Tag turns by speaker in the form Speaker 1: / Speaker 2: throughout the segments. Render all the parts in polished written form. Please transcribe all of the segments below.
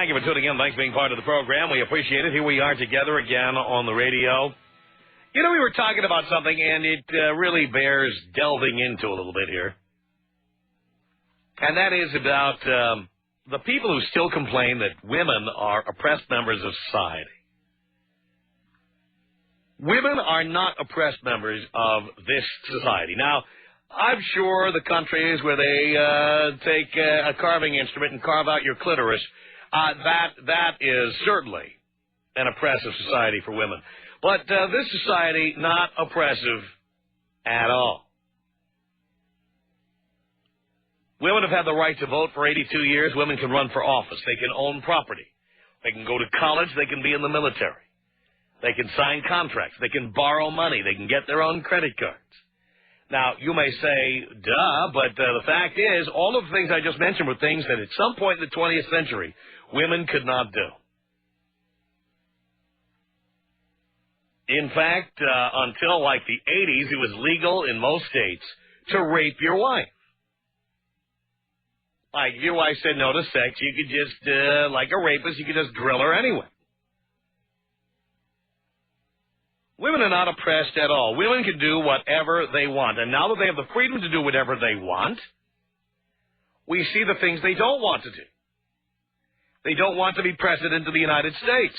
Speaker 1: Thank you for tuning in. Thanks for being part of the program. We appreciate it. Here we are together again on the radio. You know, we were talking about something, and it really bears delving into a little bit here. And that is about the people who still complain that women are oppressed members of society. Women are not oppressed members of this society. Now, I'm sure the countries where they take a carving instrument and carve out your clitoris, that is certainly an oppressive society for women. But this society, not oppressive at all. Women have had the right to vote for 82 years. Women can run for office. They can own property. They can go to college. They can be in the military. They can sign contracts. They can borrow money. They can get their own credit cards. Now, you may say, duh, but the fact is, all of the things I just mentioned were things that at some point in the 20th century, women could not do. In fact, until like the 80s, it was legal in most states to rape your wife. Like, if your wife said no to sex, you could just, like a rapist, you could just drill her anyway. Women are not oppressed at all. Women can do whatever they want. And now that they have the freedom to do whatever they want, we see the things they don't want to do. They don't want to be president of the United States.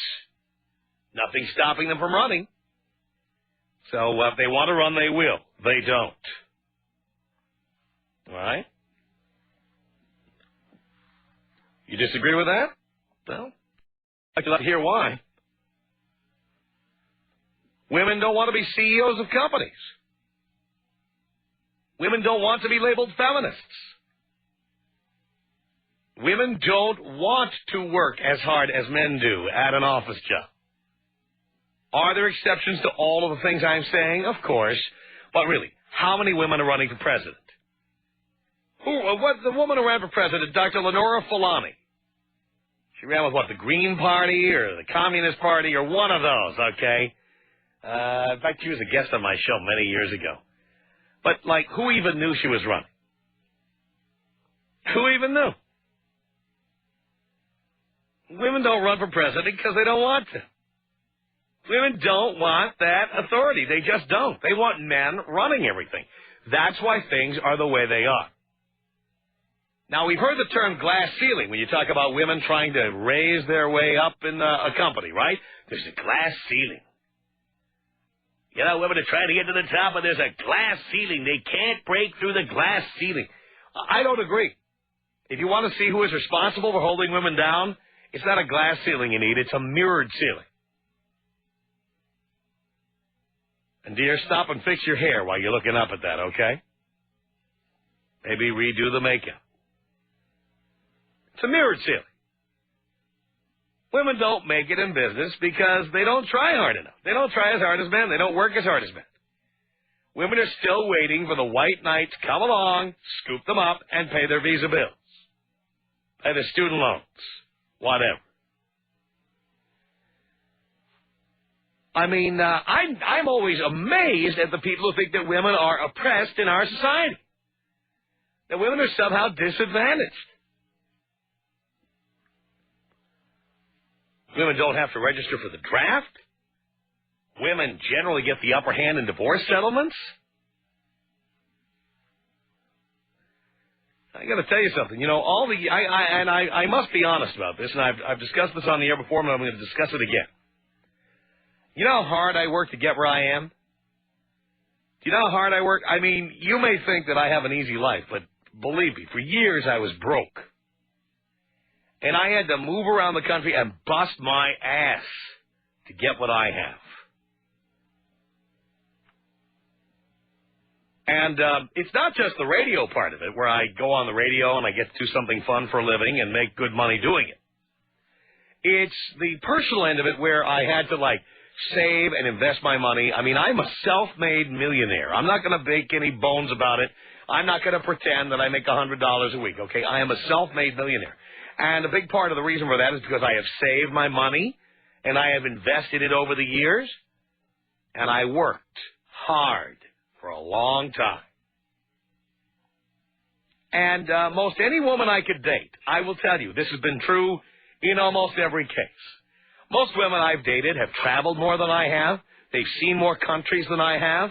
Speaker 1: Nothing's stopping them from running. So if they want to run, they will. They don't. All right? You disagree with that? Well, I'd like to hear why. Women don't want to be CEOs of companies. Women don't want to be labeled feminists. Women don't want to work as hard as men do at an office job. Are there exceptions to all of the things I'm saying? Of course. But really, how many women are running for president? The woman who ran for president, Dr. Lenora Fulani. She ran with what, the Green Party or the Communist Party or one of those, okay? In fact, she was a guest on my show many years ago. But, like, who even knew she was running? Who even knew? Women don't run for president because they don't want to. Women don't want that authority. They just don't. They want men running everything. That's why things are the way they are. Now, we've heard the term glass ceiling when you talk about women trying to raise their way up in a company, right? There's a glass ceiling. You know, women are trying to get to the top, and there's a glass ceiling. They can't break through the glass ceiling. I don't agree. If you want to see who is responsible for holding women down, it's not a glass ceiling you need. It's a mirrored ceiling. And, dear, stop and fix your hair while you're looking up at that, okay? Maybe redo the makeup. It's a mirrored ceiling. Women don't make it in business because they don't try hard enough. They don't try as hard as men. They don't work as hard as men. Women are still waiting for the white knight to come along, scoop them up, and pay their visa bills. Pay their student loans. Whatever. I mean, I'm always amazed at the people who think that women are oppressed in our society. That women are somehow disadvantaged. Women don't have to register for the draft. Women generally get the upper hand in divorce settlements. I got to tell you something. You know, I must be honest about this, and I've discussed this on the air before, and I'm going to discuss it again. You know how hard I work to get where I am? Do you know how hard I work? I mean, you may think that I have an easy life, but believe me, for years I was broke. And I had to move around the country and bust my ass to get what I have. And it's not just the radio part of it, where I go on the radio and I get to do something fun for a living and make good money doing it. It's the personal end of it where I had to, like, save and invest my money. I mean, I'm a self-made millionaire. I'm not going to make any bones about it. I'm not going to pretend that I make $100 a week, okay? I am a self-made millionaire. And a big part of the reason for that is because I have saved my money and I have invested it over the years, and I worked hard for a long time. And most any woman I could date, I will tell you, this has been true in almost every case. Most women I've dated have traveled more than I have. They've seen more countries than I have.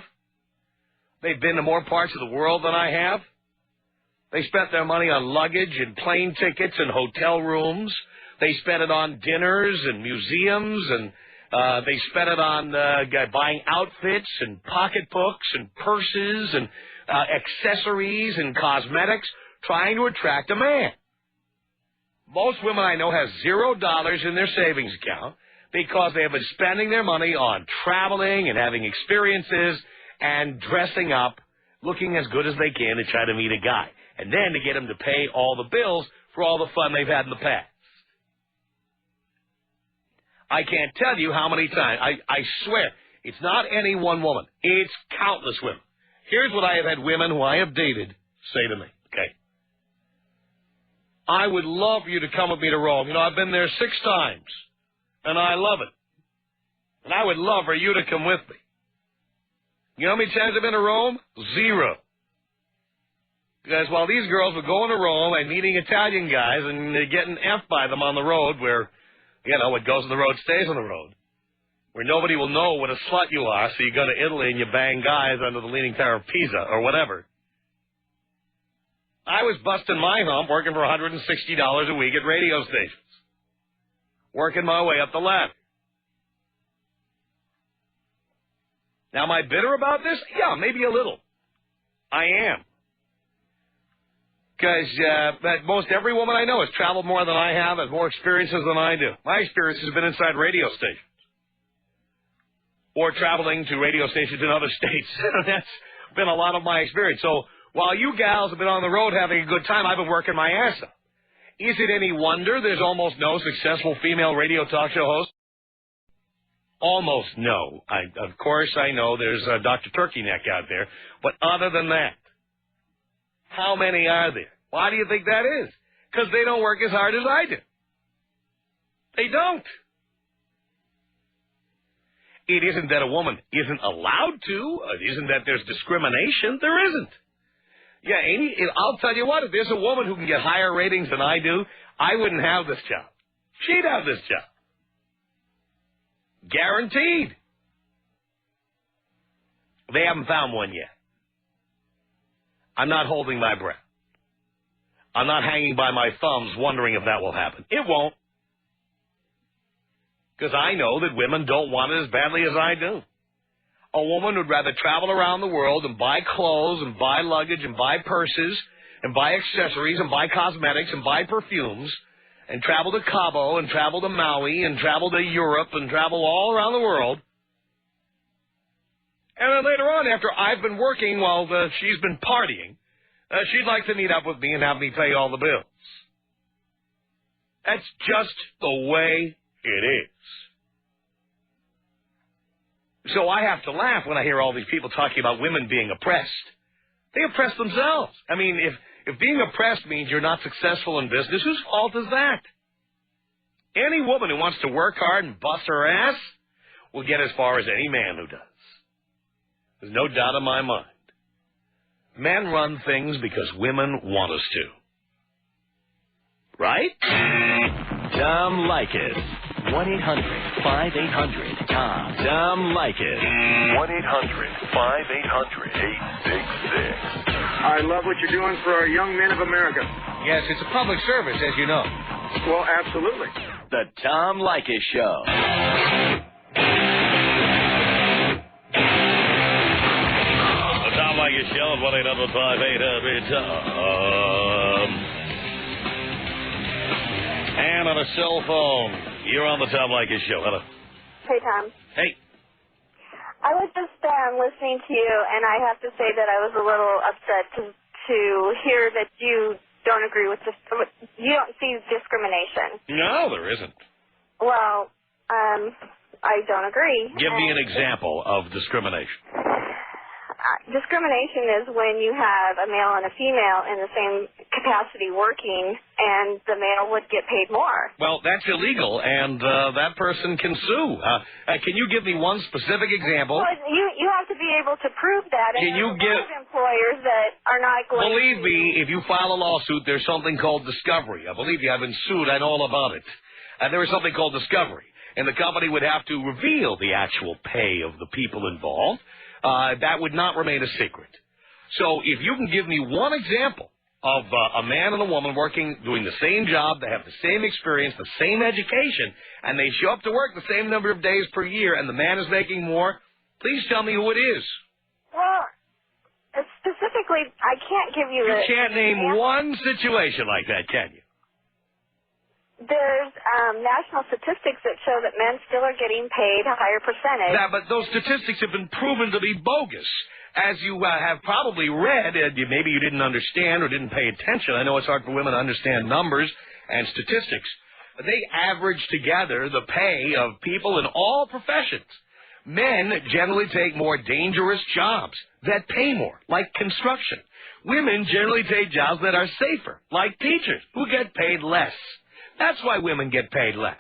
Speaker 1: They've been to more parts of the world than I have. They spent their money on luggage and plane tickets and hotel rooms. They spent it on dinners and museums, and they spent it on buying outfits and pocketbooks and purses and accessories and cosmetics, trying to attract a man. Most women I know have $0 in their savings account because they have been spending their money on traveling and having experiences and dressing up, looking as good as they can to try to meet a guy, and then to get him to pay all the bills for all the fun they've had in the past. I can't tell you how many times, I swear, it's not any one woman. It's countless women. Here's what I have had women who I have dated say to me, okay? I would love for you to come with me to Rome. You know, I've been there 6 times, and I love it. And I would love for you to come with me. You know how many times I've been to Rome? 0. Because while these girls were going to Rome and meeting Italian guys and getting F'd by them on the road where, you know, what goes on the road stays on the road, where nobody will know what a slut you are, so you go to Italy and you bang guys under the Leaning Tower of Pisa or whatever. I was busting my hump working for $160 a week at radio stations, working my way up the ladder. Now, am I bitter about this? Yeah, maybe a little. I am. Because most every woman I know has traveled more than I have, has more experiences than I do. My experience has been inside radio stations or traveling to radio stations in other states. That's been a lot of my experience. So while you gals have been on the road having a good time, I've been working my ass off. Is it any wonder there's almost no successful female radio talk show host? Almost no. Of course, I know there's Dr. Turkey Neck out there, but other than that, how many are there? Why do you think that is? Because they don't work as hard as I do. They don't. It isn't that a woman isn't allowed to. It isn't that there's discrimination. There isn't. Yeah, I'll tell you what, if there's a woman who can get higher ratings than I do, I wouldn't have this job. She'd have this job. Guaranteed. They haven't found one yet. I'm not holding my breath. I'm not hanging by my thumbs wondering if that will happen. It won't. Because I know that women don't want it as badly as I do. A woman would rather travel around the world and buy clothes and buy luggage and buy purses and buy accessories and buy cosmetics and buy perfumes and travel to Cabo and travel to Maui and travel to Europe and travel all around the world. And then later on, after I've been working while she's been partying, she'd like to meet up with me and have me pay all the bills. That's just the way it is. So I have to laugh when I hear all these people talking about women being oppressed. They oppress themselves. I mean, if being oppressed means you're not successful in business, whose fault is that? Any woman who wants to work hard and bust her ass will get as far as any man who does. There's no doubt in my mind. Men run things because women want us to. Right?
Speaker 2: Tom Leykis. 1-800-5800-TOM. Tom Leykis. 1-800-5800-866.
Speaker 3: I love what you're doing for our young men of America.
Speaker 1: Yes, it's a public service, as you know.
Speaker 3: Well, absolutely.
Speaker 2: The Tom Leykis Show.
Speaker 1: The Tom Leykis Show at 1-800-5800-TOM. And on a cell phone, you're on the Tom Leykis Show. Hello.
Speaker 4: Hey, Tom.
Speaker 1: Hey.
Speaker 4: I was just listening to you, and I have to say that I was a little upset to hear that you don't agree with you don't see discrimination.
Speaker 1: No, there isn't.
Speaker 4: Well, I don't agree.
Speaker 1: Give me an example of discrimination.
Speaker 4: Discrimination is when you have a male and a female in the same capacity working, and the male would get paid more.
Speaker 1: Well, that's illegal, and that person can sue. Can you give me one specific example?
Speaker 4: Well, you have to be able to prove that.
Speaker 1: Can you give
Speaker 4: employers that are not going?
Speaker 1: Believe me, if you file a lawsuit, there's something called discovery. I believe you. I've been sued. I know all about it. there was something called discovery, and the company would have to reveal the actual pay of the people involved. That would not remain a secret. So if you can give me one example of a man and a woman working, doing the same job, they have the same experience, the same education, and they show up to work the same number of days per year, and the man is making more, please tell me who it is.
Speaker 4: Well, specifically, I can't give you
Speaker 1: You can't name one situation like that, can you?
Speaker 4: There's national statistics that show that men still are getting paid a higher percentage.
Speaker 1: Yeah, but those statistics have been proven to be bogus. As you have probably read, maybe you didn't understand or didn't pay attention. I know it's hard for women to understand numbers and statistics. They average together the pay of people in all professions. Men generally take more dangerous jobs that pay more, like construction. Women generally take jobs that are safer, like teachers, who get paid less. That's why women get paid less.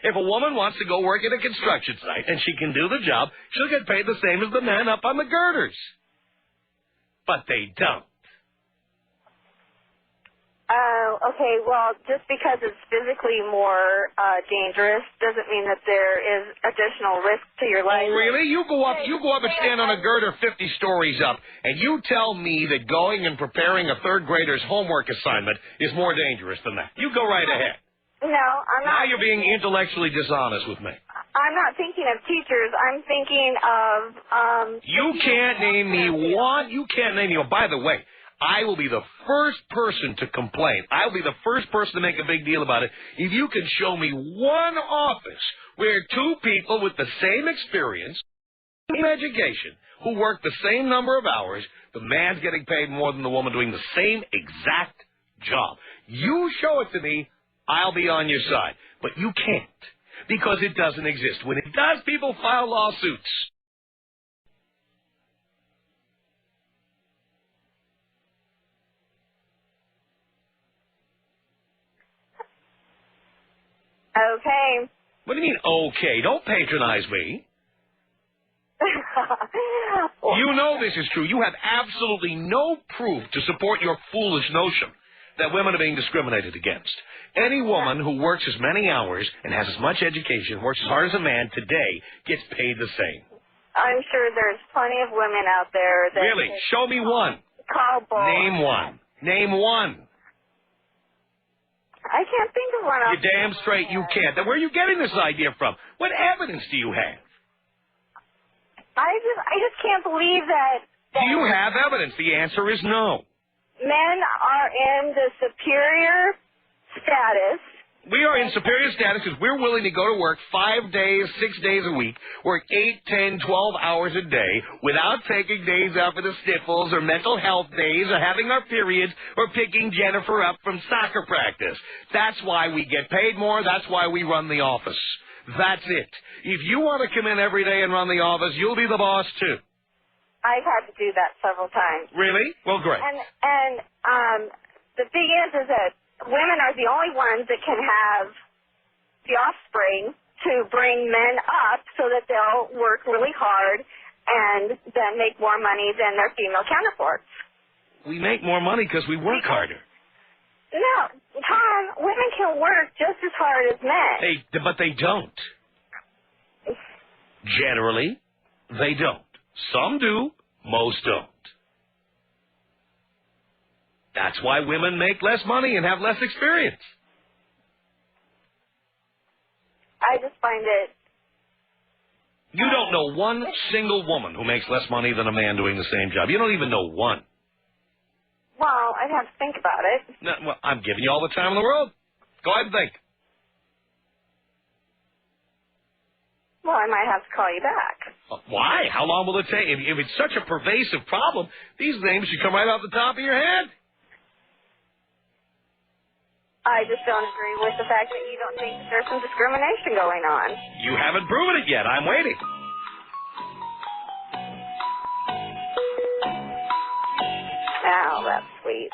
Speaker 1: If a woman wants to go work at a construction site and she can do the job, she'll get paid the same as the man up on the girders. But they don't.
Speaker 4: Okay, well, just because it's physically more dangerous doesn't mean that there is additional risk to your life.
Speaker 1: Oh, really? You go up and stand on a girder 50 stories up, and you tell me that going and preparing a third grader's homework assignment is more dangerous than that. You go right ahead.
Speaker 4: No, I'm not.
Speaker 1: Now you're being intellectually dishonest with me.
Speaker 4: I'm not thinking of teachers. I'm thinking of...
Speaker 1: You can't name me one. You can't name me one. By the way, I will be the first person to complain. I will be the first person to make a big deal about it if you can show me one office where two people with the same experience, same education, who work the same number of hours, the man's getting paid more than the woman doing the same exact job. You show it to me, I'll be on your side. But you can't, because it doesn't exist. When it does, people file lawsuits.
Speaker 4: Okay.
Speaker 1: What do you mean, okay? Don't patronize me. You know this is true. You have absolutely no proof to support your foolish notion that women are being discriminated against. Any woman who works as many hours and has as much education, works as hard as a man today, gets paid the same.
Speaker 4: I'm sure there's plenty of women out there that...
Speaker 1: Really? Show me one.
Speaker 4: Call bull.
Speaker 1: Name one. Name one.
Speaker 4: I can't think of one.
Speaker 1: You're damn straight you can't. Then where are you getting this idea from? What evidence do you have?
Speaker 4: I just can't believe that
Speaker 1: Do you have evidence? The answer is no.
Speaker 4: men are in the superior status.
Speaker 1: We are in superior status because we're willing to go to work 5 days, 6 days a week, work 8, 10, 12 hours a day without taking days out for the sniffles or mental health days or having our periods or picking Jennifer up from soccer practice. That's why we get paid more. That's why we run the office. That's it. If you want to come in every day and run the office, you'll be the boss too.
Speaker 4: I've had to do that several times.
Speaker 1: Really? Well, great.
Speaker 4: And the thing is that women are the only ones that can have the offspring to bring men up so that they'll work really hard and then make more money than their female counterparts.
Speaker 1: We make more money because we work harder.
Speaker 4: No, Tom, women can work just as hard as men.
Speaker 1: But they don't. Generally, they don't. Some do, most don't. That's why women make less money and have less experience.
Speaker 4: I just find it...
Speaker 1: You don't know one single woman who makes less money than a man doing the same job. You don't even know one.
Speaker 4: Well, I'd have to think about it.
Speaker 1: No, well, I'm giving you all the time in the world. Go ahead and think.
Speaker 4: Well, I might have to call you back.
Speaker 1: Why? How long will it take? If it's such a pervasive problem, these names should come right off the top of your head.
Speaker 4: I just don't agree with the fact that you don't think that there's some discrimination going on.
Speaker 1: You haven't proven it yet. I'm waiting.
Speaker 4: Oh, that's sweet.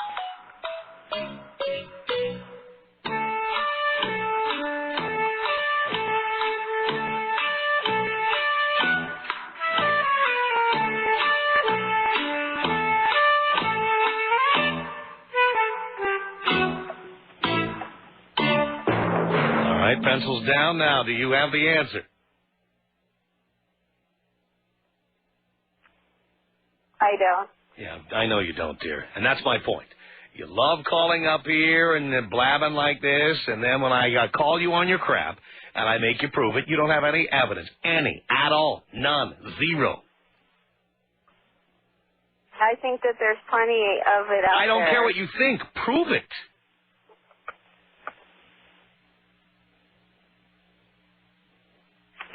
Speaker 1: right, pencils down now. Do you have the answer?
Speaker 4: I don't.
Speaker 1: Yeah, I know you don't, dear. And that's my point. You love calling up here and blabbing like this, and then when I call you on your crap and I make you prove it, you don't have any evidence. Any. At all. None. Zero.
Speaker 4: I think that there's plenty of it out there.
Speaker 1: I don't care what you think. Prove it.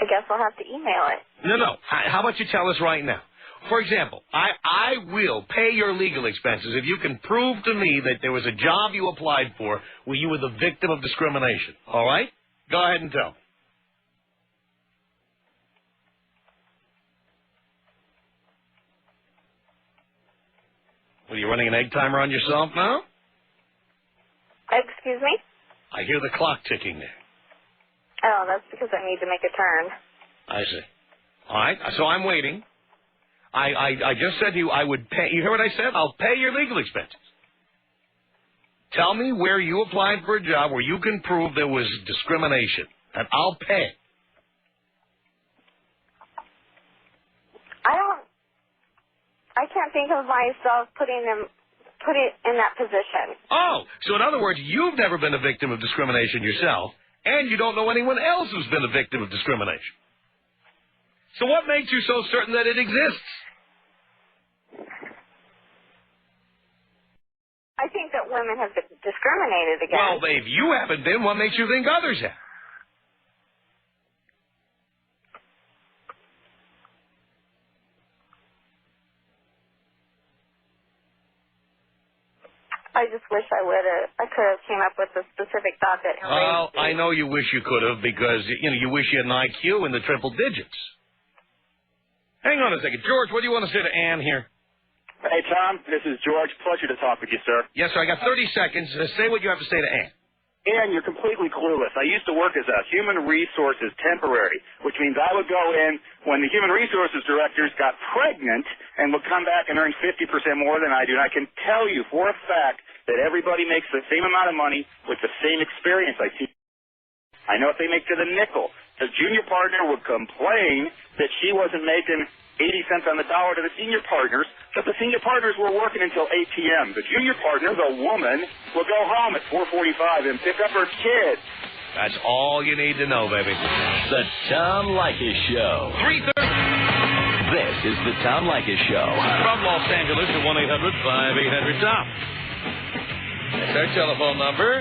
Speaker 4: I guess I'll have to email it.
Speaker 1: No. How about you tell us right now? For example, I will pay your legal expenses if you can prove to me that there was a job you applied for where you were the victim of discrimination. All right? Go ahead and tell. Are you running an egg timer on yourself now?
Speaker 4: Excuse me?
Speaker 1: I hear the clock ticking there.
Speaker 4: Oh, that's because I need to make a turn.
Speaker 1: I see. All right, so I'm waiting. I just said to you I would pay. You hear what I said? I'll pay your legal expenses. Tell me where you applied for a job where you can prove there was discrimination, and I'll pay.
Speaker 4: I can't think of myself put it in that position.
Speaker 1: Oh, so in other words, you've never been a victim of discrimination yourself, and you don't know anyone else who's been a victim of discrimination. So what makes you so certain that it exists?
Speaker 4: I think that women have been discriminated against.
Speaker 1: Well, if you haven't been, what makes you think others have?
Speaker 4: I just wish I could have came up with a specific thought that
Speaker 1: Well,
Speaker 4: enraged me.
Speaker 1: I know you wish you could have because, you wish you had an IQ in the triple digits. Hang on a second. George, what do you want to say to Ann here?
Speaker 3: Hey, Tom, this is George. Pleasure to talk with you, sir.
Speaker 1: Yes, sir. I got 30 seconds. Say what you have to say to Ann.
Speaker 3: Ann, you're completely clueless. I used to work as a human resources temporary, which means I would go in when the human resources directors got pregnant and would come back and earn 50% more than I do. And I can tell you for a fact that everybody makes the same amount of money with the same experience. I know if they make to the nickel. The junior partner would complain that she wasn't making 80 cents on the dollar to the senior partners, but the senior partners were working until 8 p.m. The junior partner, the woman, would go home at 4:45 and pick up her kids.
Speaker 1: That's all you need to know, baby.
Speaker 2: The Tom Leykis Show.
Speaker 1: 3:30.
Speaker 2: This is the Tom Leykis Show.
Speaker 1: From Los Angeles at 1-800-5800-TOM. That's our telephone number.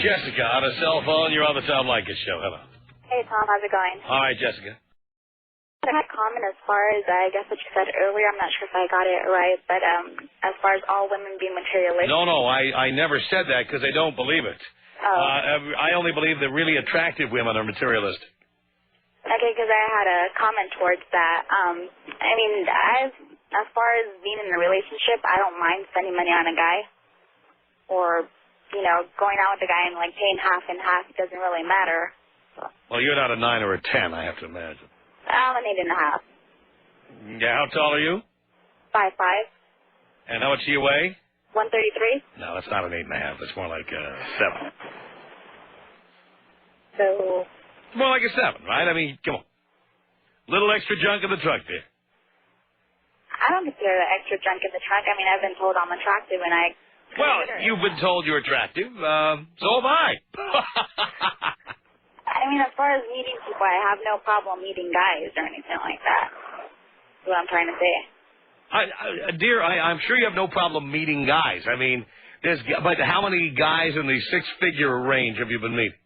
Speaker 1: Jessica, on a cell phone, you're on the Tom Leykis Show. Hello.
Speaker 4: Hey, Tom, how's it going?
Speaker 1: All right, Jessica.
Speaker 4: I had a comment as far as, I guess, what you said earlier. I'm not sure if I got it right, but as far as all women being materialistic.
Speaker 1: No, I never said that because I don't believe it.
Speaker 4: Oh.
Speaker 1: I only believe that really attractive women are materialistic.
Speaker 4: Okay, because I had a comment towards that. I mean, as far as being in a relationship, I don't mind spending money on a guy or, going out with a guy and, paying half and half. It doesn't really matter.
Speaker 1: Well, you're not a 9 or a 10, I have to imagine.
Speaker 4: I'm an 8.5.
Speaker 1: Yeah, how tall are you?
Speaker 4: 5'5".
Speaker 1: And how much do you weigh?
Speaker 4: 133.
Speaker 1: No, that's not an 8.5. That's more like a 7.
Speaker 4: So.
Speaker 1: More like a 7, right? I mean, come on. Little extra junk in the trunk there.
Speaker 4: I don't consider the extra junk in the trunk. I mean, I've been told I'm attractive, and I.
Speaker 1: Well, you've been told you're attractive. So have I.
Speaker 4: I mean, as far as meeting people, I have no problem meeting guys or anything like that. That's what I'm trying to say.
Speaker 1: Dear, I'm sure you have no problem meeting guys. I mean, but how many guys in the 6-figure range have you been meeting?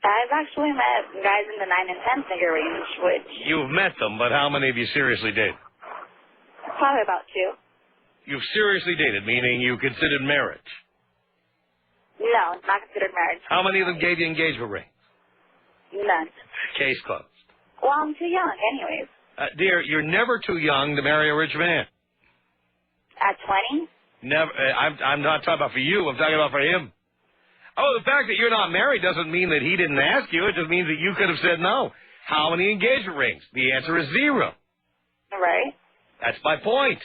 Speaker 4: I've actually met guys in the 9 and 10-figure range, which...
Speaker 1: You've met them, but how many have you seriously dated?
Speaker 4: Probably about 2.
Speaker 1: You've seriously dated, meaning you considered marriage?
Speaker 4: No, not considered marriage.
Speaker 1: How many of them gave you engagement rings?
Speaker 4: None.
Speaker 1: Case closed.
Speaker 4: Well, I'm too young anyways.
Speaker 1: Dear, you're never too young to marry a rich man.
Speaker 4: At 20?
Speaker 1: Never. I'm not talking about for you. I'm talking about for him. Oh, the fact that you're not married doesn't mean that he didn't ask you. It just means that you could have said no. How many engagement rings? The answer is 0.
Speaker 4: Right.
Speaker 1: That's my point.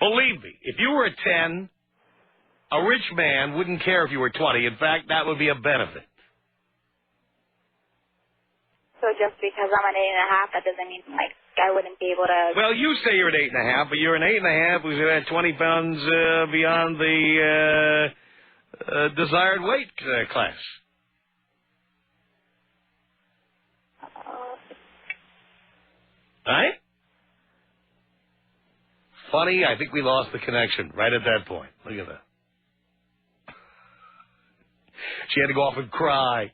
Speaker 1: Believe me, if you were a 10, A rich man wouldn't care if you were 20. In fact, that would be a benefit.
Speaker 4: So just because I'm an 8.5, that doesn't mean like I wouldn't be able to.
Speaker 1: Well, you say you're an 8.5, but you're an 8.5 who's at 20 pounds beyond the desired weight class. Right? Funny, I think we lost the connection right at that point. Look at that. She had to go off and cry.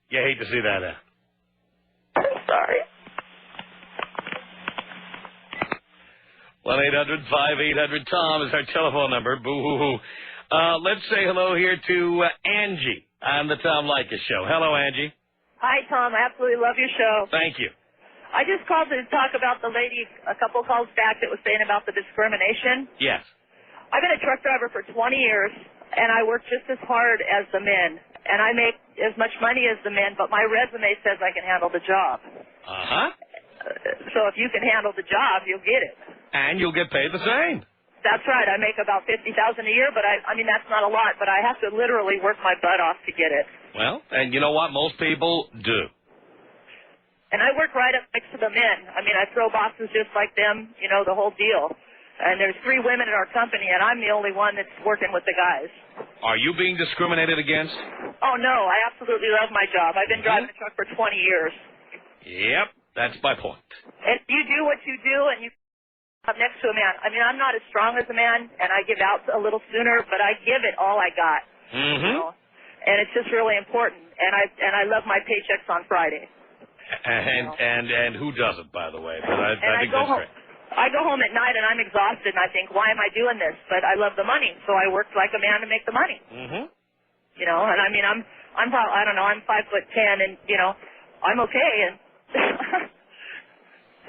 Speaker 1: You hate to see that,
Speaker 4: I'm sorry.
Speaker 1: 1-800-5800-TOM is our telephone number. Boo-hoo-hoo. Let's say hello here to Angie on the Tom Leykis Show. Hello, Angie.
Speaker 5: Hi, Tom. I absolutely love your show.
Speaker 1: Thank you.
Speaker 5: I just called to talk about the lady a couple calls back that was saying about the discrimination.
Speaker 1: Yes.
Speaker 5: I've been a truck driver for 20 years, and I work just as hard as the men, and I make as much money as the men, but my resume says I can handle the job.
Speaker 1: Uh-huh.
Speaker 5: So if you can handle the job, you'll get it.
Speaker 1: And you'll get paid the same.
Speaker 5: That's right. I make about $50,000 a year, but I mean, that's not a lot, but I have to literally work my butt off to get it.
Speaker 1: Well, and you know what? Most people do.
Speaker 5: And I work right up next to the men. I mean, I throw boxes just like them, you know, the whole deal. And there's 3 women in our company, and I'm the only one that's working with the guys.
Speaker 1: Are you being discriminated against?
Speaker 5: Oh, no. I absolutely love my job. I've been driving a truck for 20 years.
Speaker 1: Yep, that's my point.
Speaker 5: And you do what you do, and you up next to a man. I mean, I'm not as strong as a man, and I give out a little sooner, but I give it all I got.
Speaker 1: Mm-hmm.
Speaker 5: You know? And it's just really important. And I love my paychecks on Friday.
Speaker 1: And who doesn't, by the way? But I think
Speaker 5: go
Speaker 1: that's
Speaker 5: home.
Speaker 1: great.
Speaker 5: I go home at night and I'm exhausted and I think, why am I doing this? But I love the money, so I work like a man to make the money.
Speaker 1: Mm-hmm.
Speaker 5: You know, and I mean, I'm probably, I don't know, I'm 5'10", and you know, I'm okay. And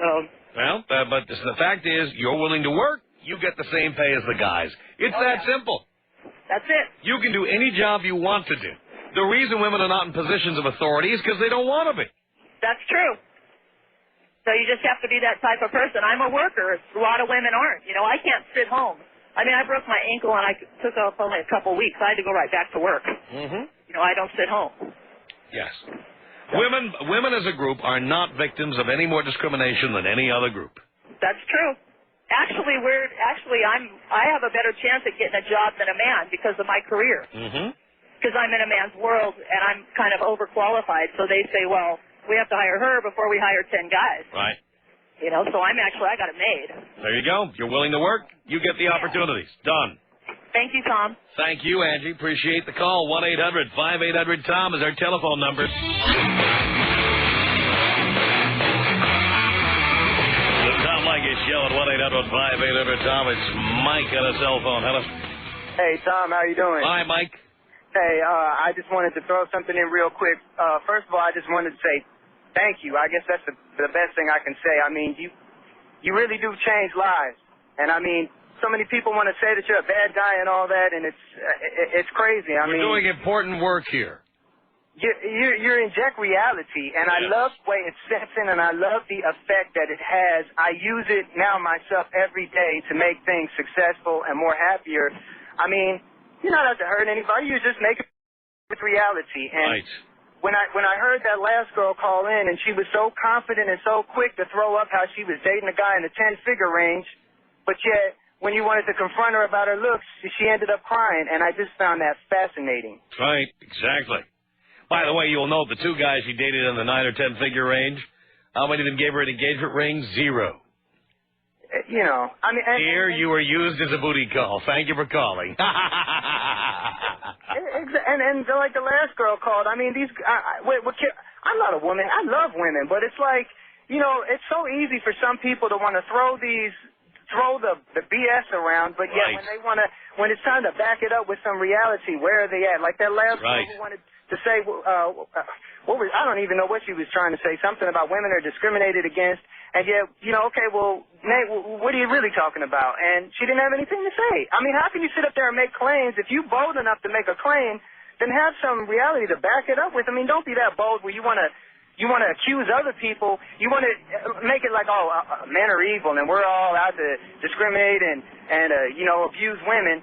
Speaker 5: so.
Speaker 1: Well, but the fact is, you're willing to work, you get the same pay as the guys. It's that simple.
Speaker 5: That's it.
Speaker 1: You can do any job you want to do. The reason women are not in positions of authority is because they don't want to be.
Speaker 5: That's true. So you just have to be that type of person. I'm a worker. A lot of women aren't. You know, I can't sit home. I mean, I broke my ankle and I took off only a couple weeks. I had to go right back to work.
Speaker 1: Mm-hmm.
Speaker 5: You know, I don't sit home.
Speaker 1: Yes. Women as a group are not victims of any more discrimination than any other group.
Speaker 5: That's true. Actually, I have a better chance at getting a job than a man because of my career.
Speaker 1: Mm-hmm.
Speaker 5: Because I'm in a man's world and I'm kind of overqualified. So they say, well, we have to hire her before we hire 10 guys.
Speaker 1: Right.
Speaker 5: You know, so I got it made.
Speaker 1: There you go. You're willing to work, you get the opportunities. Done.
Speaker 5: Thank you, Tom.
Speaker 1: Thank you, Angie. Appreciate the call. 1-800-5800-TOM is our telephone number. The Tom Leykis Show at 1-800-5800-TOM. It's Mike on a cell phone. Hello.
Speaker 6: Hey, Tom, how you doing?
Speaker 1: Hi, Mike.
Speaker 6: Hey, I just wanted to throw something in real quick. First of all, I just wanted to say thank you. I guess that's the best thing I can say. I mean, you really do change lives. And, I mean, so many people want to say that you're a bad guy and all that, and it's crazy.
Speaker 1: We're doing important work here.
Speaker 6: You inject reality, and I love the way it sets in, and I love the effect that it has. I use it now myself every day to make things successful and more happier. I mean, you're not out to hurt anybody. You're just making it with reality. And
Speaker 1: right.
Speaker 6: When I heard that last girl call in, and she was so confident and so quick to throw up how she was dating a guy in the 10-figure range, but yet when you wanted to confront her about her looks, she ended up crying, and I just found that fascinating.
Speaker 1: Right, exactly. By the way, you'll note the 2 guys she dated in the 9 or 10-figure range, how many of them gave her an engagement ring? 0.
Speaker 6: You know, I mean...
Speaker 1: Here, you were used as a booty call. Thank you for calling.
Speaker 6: And like the last girl called, I mean, I'm not a woman. I love women, but it's like, you know, it's so easy for some people to want to throw the BS around, but yet when it's time to back it up with some reality, where are they at? Like that last girl who wanted to say, I don't even know what she was trying to say, something about women are discriminated against. And yet, you know, okay, well, Nate, what are you really talking about? And she didn't have anything to say. I mean, how can you sit up there and make claims? If you're bold enough to make a claim, then have some reality to back it up with. I mean, don't be that bold where you want to you want to accuse other people. You want to make it like, men are evil and we're all out to discriminate and abuse women.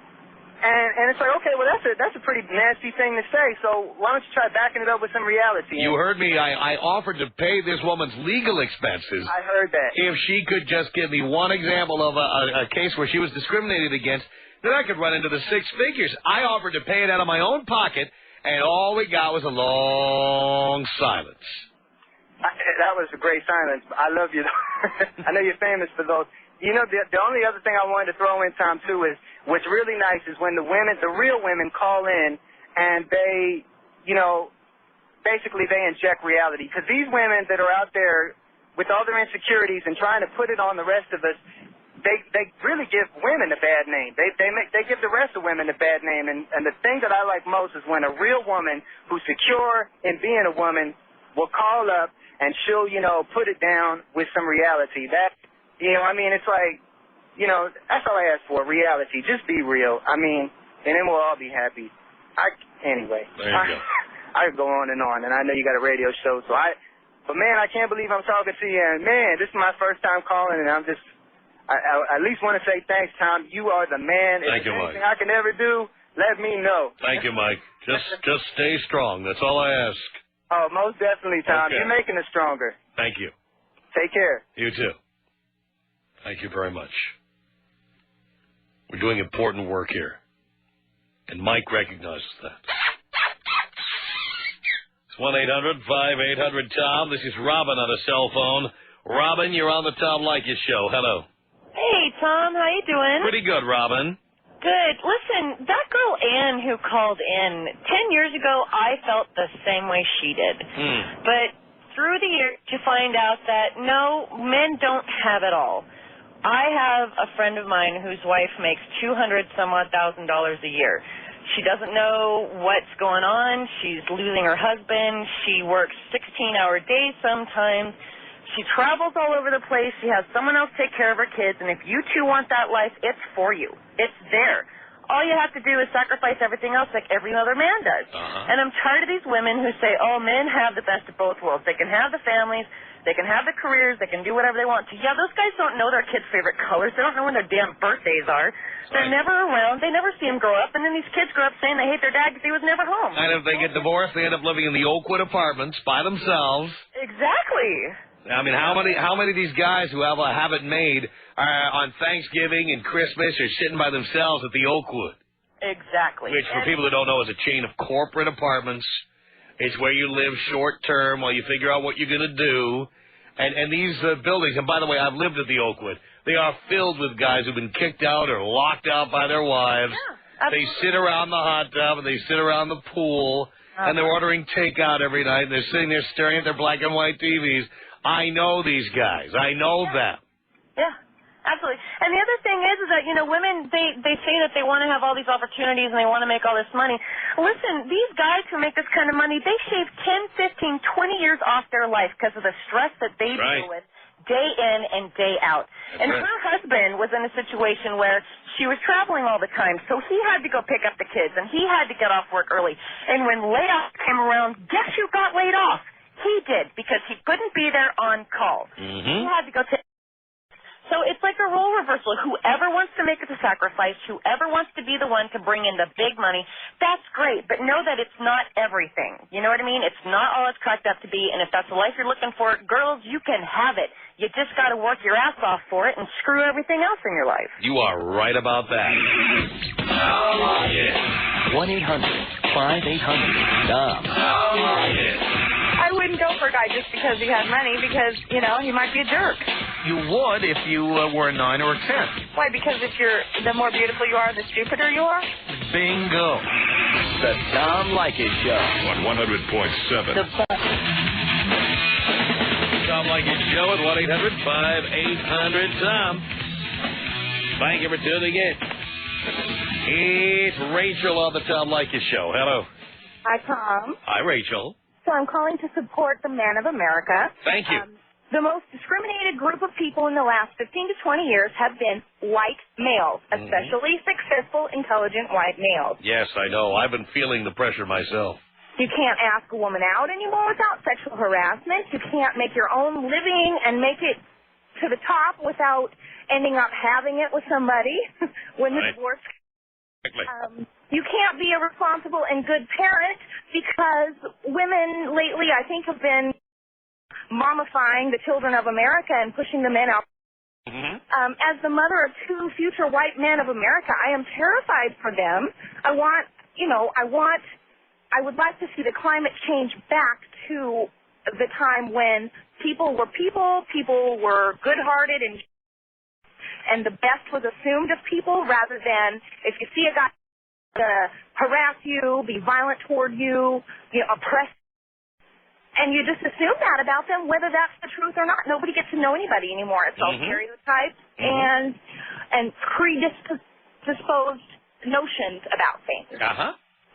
Speaker 6: And it's like, okay, well, that's a pretty nasty thing to say. So why don't you try backing it up with some reality?
Speaker 1: You heard me. I offered to pay this woman's legal expenses.
Speaker 6: I heard that.
Speaker 1: If she could just give me one example of a case where she was discriminated against, then I could run into the six figures. I offered to pay it out of my own pocket, and all we got was a long silence.
Speaker 6: That was a great silence. I love you. I know you're famous for those. You know, the only other thing I wanted to throw in, Tom, too, is what's really nice is when the real women call in and they, basically they inject reality. Because these women that are out there with all their insecurities and trying to put it on the rest of us, they really give women a bad name. They give the rest of women a bad name. And the thing that I like most is when a real woman who's secure in being a woman will call up and she'll, put it down with some reality. It's like, that's all I ask for, reality. Just be real. And then we'll all be happy. Anyway.
Speaker 1: There you go.
Speaker 6: I could go on, and I know you got a radio show, but man, I can't believe I'm talking to you, and man, this is my first time calling, and I at least want to say thanks, Tom. You are the man.
Speaker 1: Thank you, Mike.
Speaker 6: If there's anything I can ever do, let me know.
Speaker 1: Thank you, Mike. Just stay strong. That's all I ask.
Speaker 6: Oh, most definitely, Tom.
Speaker 1: Okay.
Speaker 6: You're making us stronger.
Speaker 1: Thank you.
Speaker 6: Take care.
Speaker 1: You too. Thank you very much. We're doing important work here, and Mike recognizes that. It's 1-800-5800-TOM. This is Robin on a cell phone. Robin, you're on the Tom Leykis show. Hello.
Speaker 7: Hey, Tom. How you doing?
Speaker 1: Pretty good, Robin.
Speaker 7: Good. Listen, that girl Ann who called in, 10 years ago, I felt the same way she did. But through the years, you find out that, no, men don't have it all. I have a friend of mine whose wife makes $200,000 a year. She doesn't know what's going on. She's losing her husband. She works 16-hour days sometimes. She travels all over the place. She has someone else take care of her kids. And if you two want that life, it's for you. It's there. All you have to do is sacrifice everything else like every other man does. And I'm tired of these women who say, oh, men have the best of both worlds. They can have the families. They can have the careers. They can do whatever they want to. Yeah, those guys don't know their kids' favorite colors. They don't know when their damn birthdays are. They're never around. They never see them grow up. And then these kids grow up saying they hate their dad because he was never home.
Speaker 1: And if they get divorced, they end up living in the Oakwood apartments by themselves.
Speaker 7: Exactly.
Speaker 1: I mean, how many of these guys who have it made on Thanksgiving and Christmas are sitting by themselves at the Oakwood?
Speaker 7: Exactly.
Speaker 1: Which, for people who don't know, is a chain of corporate apartments. It's where you live short term while you figure out what you're going to do. And these buildings, and by the way, I've lived at the Oakwood. They are filled with guys who've been kicked out or locked out by their wives.
Speaker 7: Yeah,
Speaker 1: they sit around the hot tub and they sit around the pool and they're ordering takeout every night. And they're sitting there staring at their black and white TVs. I know these guys. I know them.
Speaker 7: Yeah, absolutely. And the other thing is that, women, they say that they want to have all these opportunities and they want to make all this money. Listen, these guys who make this kind of money, they shave 10, 15, 20 years off their life because of the stress that they deal with day in and day out. And her husband was in a situation where she was traveling all the time, so he had to go pick up the kids and he had to get off work early. And when layoff came around, guess who got laid off? He did, because he couldn't be there on call. He had to go take. So it's like a role reversal. Whoever wants to make it a sacrifice, whoever wants to be the one to bring in the big money, that's great. But know that it's not everything. You know what I mean? It's not all it's cracked up to be. And if that's the life you're looking for, girls, you can have it. You just got to work your ass off for it and screw everything else in your life.
Speaker 1: You are right about that.
Speaker 2: 1-800-5800-TOM.
Speaker 8: I wouldn't go for a guy just because he had money because, he might be a jerk.
Speaker 1: You would if you were a 9 or a 10.
Speaker 8: Why? Because the more beautiful you are, the stupider you are?
Speaker 1: Bingo.
Speaker 2: The Tom Leykis Show.
Speaker 9: On 100.7.
Speaker 1: Tom Leykis Show at 1-800-5800-TOM. Thank you for tuning in. It's Rachel on the Tom Leykis Show. Hello.
Speaker 4: Hi, Tom.
Speaker 1: Hi, Rachel.
Speaker 4: So I'm calling to support the men of America.
Speaker 1: Thank you.
Speaker 4: The most discriminated group of people in the last 15 to 20 years have been white males, especially successful, intelligent white males.
Speaker 1: Yes, I know. I've been feeling the pressure myself.
Speaker 8: You can't ask a woman out anymore without sexual harassment. You can't make your own living and make it to the top without ending up having it with somebody when the divorce. You can't be a responsible and good parent because women lately, I think, have been mommifying the children of America and pushing the men out. As the mother of 2 future white men of America, I am terrified for them. I would like to see the climate change back to the time when people were good-hearted, and the best was assumed of people, rather than if you see a guy gonna harass you, be violent toward you, oppress, and you just assume that about them, whether that's the truth or not. Nobody gets to know anybody anymore. It's all stereotypes and predisposed notions about things.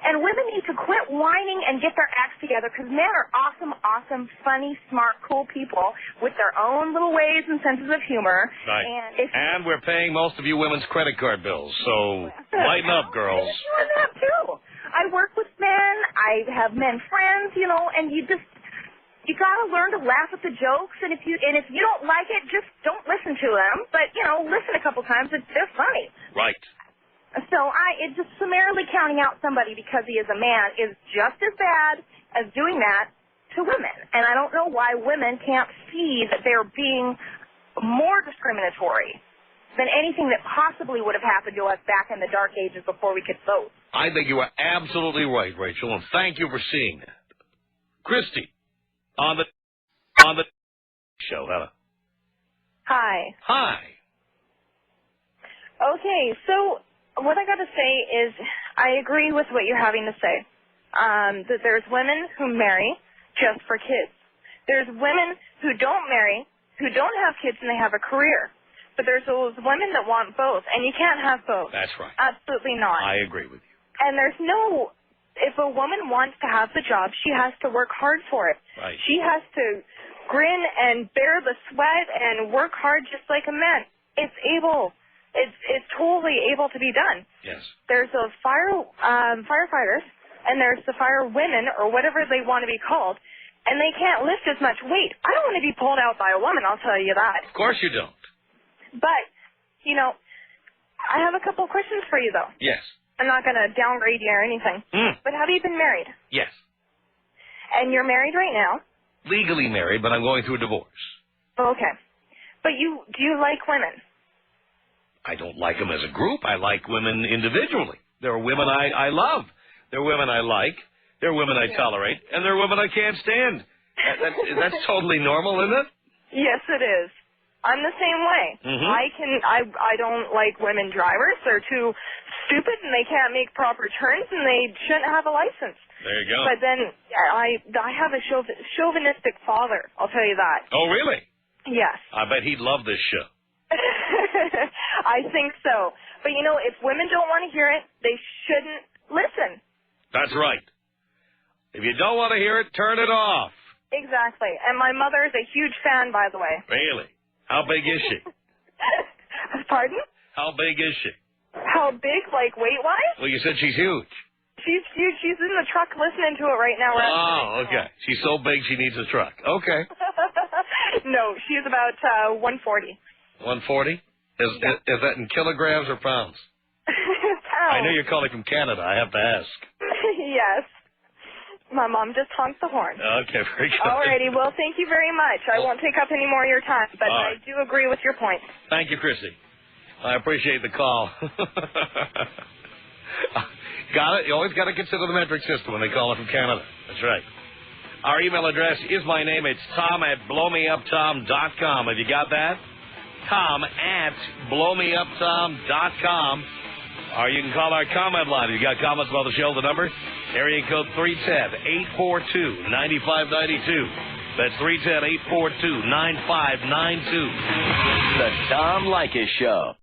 Speaker 8: And women need to quit whining and get their acts together, because men are awesome, funny, smart, cool people with their own little ways and senses of humor.
Speaker 1: Right. And we're paying most of you women's credit card bills, so lighten up, girls.
Speaker 8: I'm doing that, too. I work with men. I have men friends, and you got to learn to laugh at the jokes, and if you don't like it, just don't listen to them. But, listen a couple times. They're funny.
Speaker 1: Right.
Speaker 8: So it's just summarily counting out somebody because he is a man is just as bad as doing that to women. And I don't know why women can't see that they're being more discriminatory than anything that possibly would have happened to us back in the dark ages before we could vote.
Speaker 1: I think you are absolutely right, Rachel, and thank you for seeing that. Christy, on the show. Hello.
Speaker 7: Hi.
Speaker 1: Hi.
Speaker 7: Okay, so what I got to say is I agree with what you're having to say, that there's women who marry just for kids. There's women who don't marry, who don't have kids, and they have a career. But there's those women that want both, and you can't have both.
Speaker 1: That's right.
Speaker 7: Absolutely not.
Speaker 1: I agree with you.
Speaker 7: And if a woman wants to have the job, she has to work hard for it.
Speaker 1: Right.
Speaker 7: She has to grin and bear the sweat and work hard just like a man. It's totally able to be done.
Speaker 1: Yes.
Speaker 7: There's those firefighters, and there's the fire women, or whatever they want to be called, and they can't lift as much weight. I don't want to be pulled out by a woman, I'll tell you that.
Speaker 1: Of course you don't.
Speaker 7: But, I have a couple of questions for you, though.
Speaker 1: Yes.
Speaker 7: I'm not going to downgrade you or anything. But have you been married?
Speaker 1: Yes.
Speaker 7: And you're married right now?
Speaker 1: Legally married, but I'm going through a divorce.
Speaker 7: Okay. But do you like women?
Speaker 1: I don't like them as a group. I like women individually. There are women I love. There are women I like. There are women I tolerate. And there are women I can't stand. That's totally normal, isn't it?
Speaker 7: Yes, it is. I'm the same way. I don't like women drivers. They're too stupid, and they can't make proper turns, and they shouldn't have a license.
Speaker 1: There you go.
Speaker 7: But then I have a chauvinistic father, I'll tell you that.
Speaker 1: Oh, really?
Speaker 7: Yes.
Speaker 1: I bet he'd love this show.
Speaker 7: I think so. But, if women don't want to hear it, they shouldn't listen.
Speaker 1: That's right. If you don't want to hear it, turn it off.
Speaker 7: Exactly. And my mother is a huge fan, by the way.
Speaker 1: Really? How big is she?
Speaker 7: Pardon?
Speaker 1: How big is she?
Speaker 7: How big, like weight-wise?
Speaker 1: Well, you said she's huge.
Speaker 7: She's huge. She's in the truck listening to it right now.
Speaker 1: Oh, okay. She's so big she needs a truck. Okay.
Speaker 7: No, she's about 140.
Speaker 1: 140? Is that in kilograms or pounds?
Speaker 7: Pounds.
Speaker 1: I know you're calling from Canada. I have to ask.
Speaker 7: Yes. My mom just honked the horn.
Speaker 1: Okay, very good.
Speaker 7: Alrighty, well, thank you very much. I won't take up any more of your time, but I do agree with your point.
Speaker 1: Thank you, Chrissy. I appreciate the call. Got it? You always got to consider the metric system when they call it from Canada. That's right. Our email address is my name. It's tom@blowmeuptom.com. Have you got that? tom@blowmeuptom.com. Or you can call our comment line. If you got comments about the show, the number, area code 310-842-9592. That's 310-842-9592.
Speaker 2: The Tom Leykis Show.